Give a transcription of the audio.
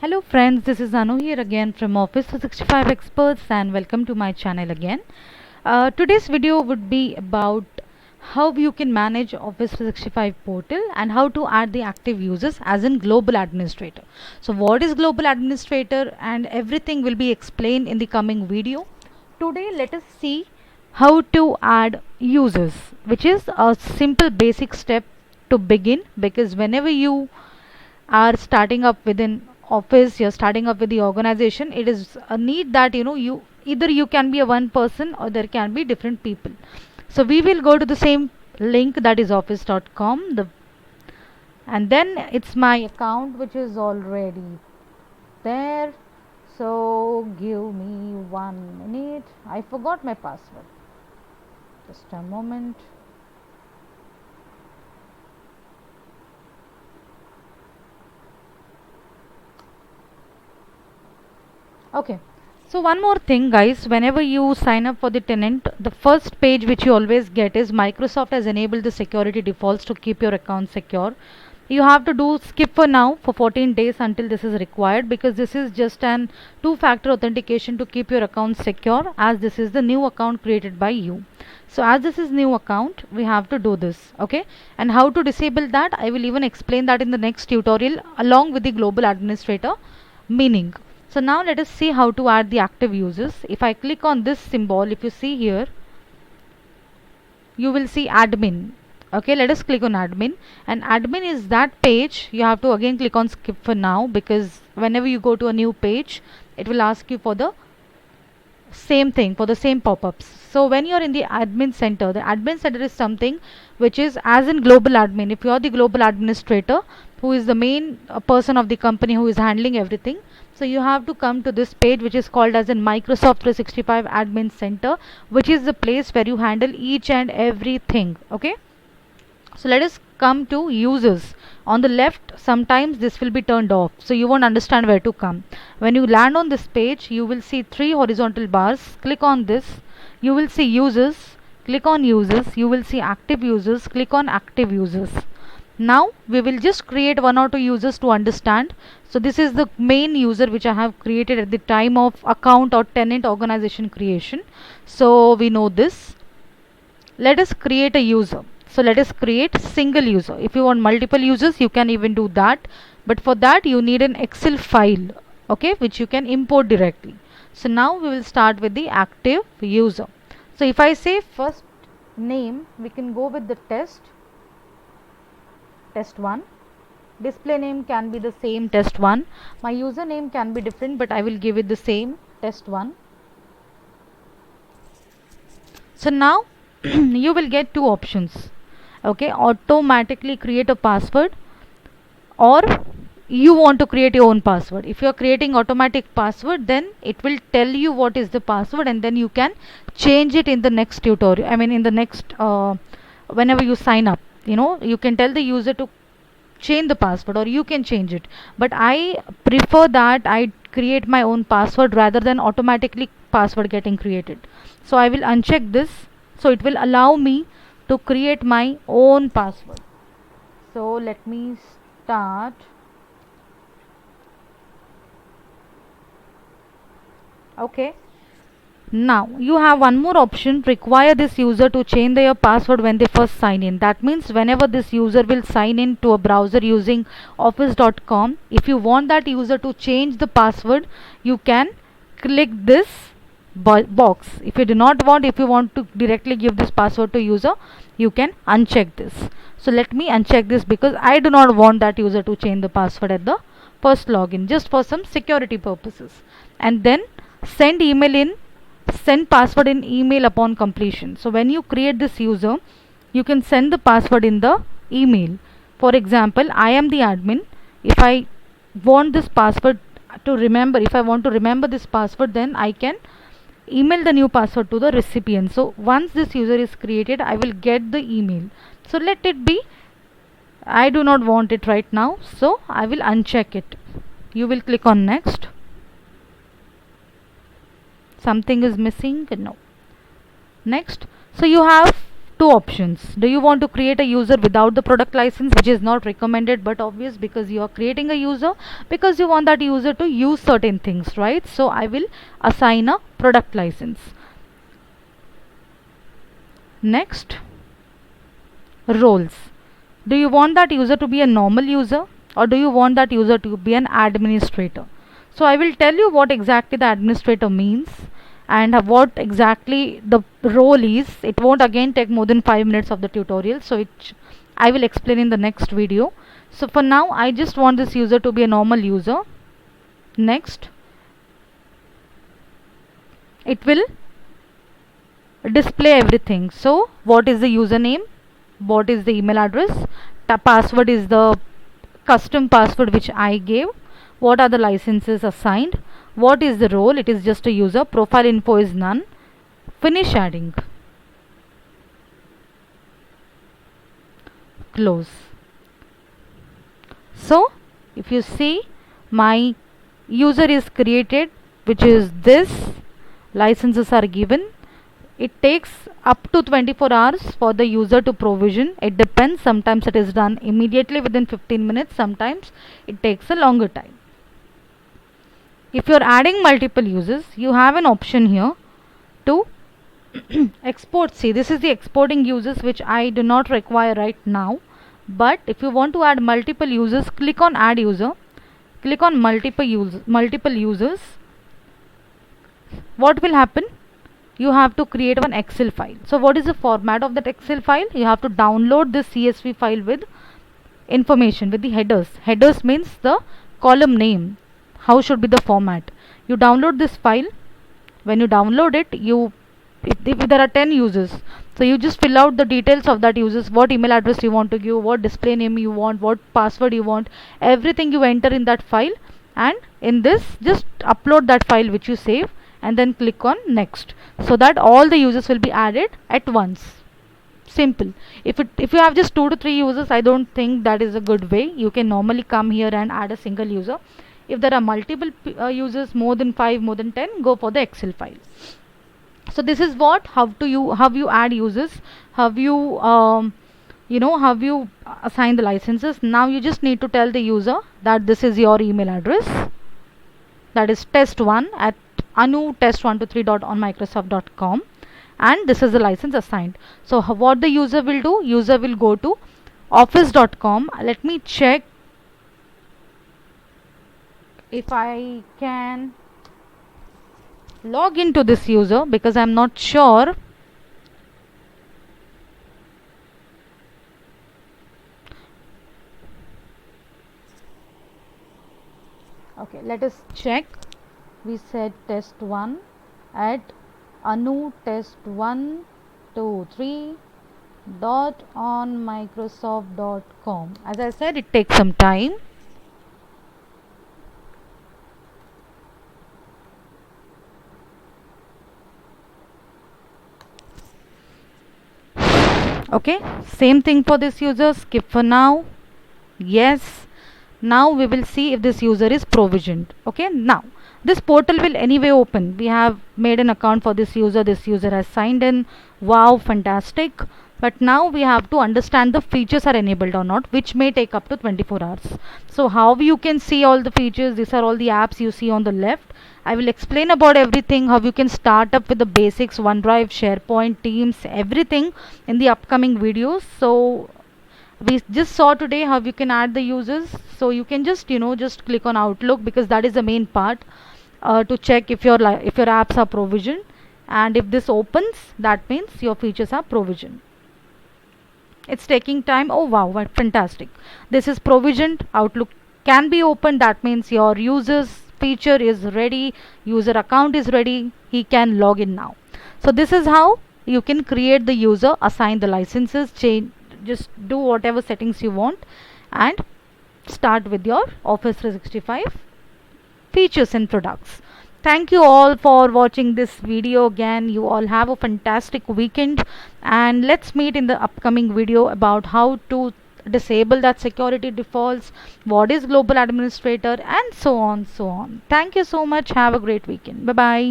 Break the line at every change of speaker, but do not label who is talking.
Hello friends, this is Anu here again from Office 365 Experts and welcome to my channel again. Today's video would be about how you can manage Office 365 portal and how to add the active users as in global administrator. So what is global administrator and everything will be explained in the coming video. Today let us see how to add users, which is a simple basic step to begin, because whenever you are starting up within office, you're starting up with the organization, it is a need that you either you can be a one person or there can be different people. So we will go to the same link, that is office.com, and then it's my account which is already there. So give me 1 minute, I forgot my password, just a moment. Okay, so one more thing, guys. Whenever you sign up for the tenant, the first page which you always get is Microsoft has enabled the security defaults to keep your account secure. You have to do skip for now for 14 days until this is required, because this is just an two-factor authentication to keep your account secure, as this is the new account created by you. So as this is new account, we have to do this. Okay, and how to disable that, I will even explain that in the next tutorial along with the global administrator meaning. So now let us see how to add the active users. If I click on this symbol, if you see here, you will see admin. Okay, let us click on admin, and admin is that page. You have to again click on skip for now, because whenever you go to a new page, it will ask you for the same thing, for the same pop-ups. So when you're in the admin center is something which is as in global admin. If you're the global administrator, who is the main person of the company who is handling everything, so you have to come to this page which is called as in Microsoft 365 admin center, which is the place where you handle each and everything. Okay, so let us come to users. On the left, sometimes this will be turned off, so you won't understand where to come. When you land on this page, you will see three horizontal bars. Click on this, you will see users. Click on users, you will see active users. Click on active users. Now we will just create one or two users to understand. So this is the main user which I have created at the time of account or tenant organization creation. So we know this. Let us create a user. So let us create single user. If you want multiple users, you can even do that, but for that you need an Excel file, okay, which you can import directly. So now we will start with the active user. So if I say first name, we can go with the test1. Display name can be the same, test1. My username can be different, but I will give it the same, test1. So now you will get two options. Okay, automatically create a password, or you want to create your own password. If you are creating automatic password, then it will tell you what is the password, and then you can change it in the next tutorial. I mean in the next whenever you sign up, you can tell the user to change the password, or you can change it, but I prefer that I create my own password rather than automatically password getting created. So I will uncheck this, so it will allow me to create my own password. So let me start. Okay, now you have one more option, require this user to change their password when they first sign in. That means whenever this user will sign in to a browser using office.com, if you want that user to change the password, you can click this box. If you do not want, if you want to directly give this password to user, you can uncheck this. So let me uncheck this, because I do not want that user to change the password at the first login, just for some security purposes. And then send password in email upon completion. So when you create this user, you can send the password in the email. For example, I am the admin. If I want this password to remember, if I want to remember this password, then I can email the new password to the recipient. So once this user is created, I will get the email. So let it be. I do not want it right now, so I will uncheck it. You will click on next. Something is missing, no. Next. So you have two options. Do you want to create a user without the product license, which is not recommended but obvious, because you are creating a user because you want that user to use certain things, right? So I will assign a product license. Next, roles. Do you want that user to be a normal user, or do you want that user to be an administrator? So I will tell you what exactly the administrator means and what exactly the role is. It won't again take more than 5 minutes of the tutorial, so I will explain in the next video. So for now I just want this user to be a normal user. Next, it will display everything. So what is the username, what is the email address, the password is the custom password which I gave, what are the licenses assigned, what is the role, it is just a user, profile info is none, finish adding, close. So if you see, my user is created, which is this, licenses are given. It takes up to 24 hours for the user to provision. It depends, sometimes it is done immediately within 15 minutes, sometimes it takes a longer time. If you are adding multiple users, you have an option here to export. See, this is the exporting users which I do not require right now, but if you want to add multiple users, click on add user, click on multiple users. What will happen? You have to create one Excel file. So what is the format of that Excel file? You have to download this CSV file with information, with the headers. Headers means the column name, how should be the format. You download this file. When you download it, if there are 10 users, so you just fill out the details of that users, what email address you want to give, what display name you want, what password you want, everything you enter in that file, and in this just upload that file which you save, and then click on next, so that all the users will be added at once. Simple. If you have just 2 to 3 users, I don't think that is a good way. You can normally come here and add a single user. If there are multiple users, more than 5, more than 10, go for the Excel file. So this is what, how you add users, how you assign the licenses. Now you just need to tell the user that this is your email address, that is test1@anutest123.onmicrosoft.com, and this is the license assigned. So what the user will do, user will go to office.com. Let me check if I can log into this user, because I'm not sure. Okay, let us check. We said test1 at anutest123.onmicrosoft.com. As I said, it takes some time. Okay, same thing for this user. Skip for now. Yes. Now we will see if this user is provisioned. Okay, now this portal will anyway open. We have made an account for this user has signed in. Wow, fantastic. But now we have to understand the features are enabled or not, which may take up to 24 hours. So how you can see all the features, these are all the apps you see on the left. I will explain about everything, how you can start up with the basics, OneDrive, SharePoint, Teams, everything in the upcoming videos. So we just saw today how you can add the users. So you can just just click on Outlook, because that is the main part, to check if your apps are provisioned, and if this opens, that means your features are provisioned. It's taking time. Oh wow, what fantastic. This is provisioned. Outlook can be opened. That means your user's feature is ready, user account is ready, he can log in now. So this is how you can create the user, assign the licenses, change, just do whatever settings you want, and start with your Office 365 features and products. Thank you all for watching this video. Again, you all have a fantastic weekend, and let's meet in the upcoming video about how to disable that security defaults, what is global administrator, and so on. Thank you so much. Have a great weekend. Bye bye.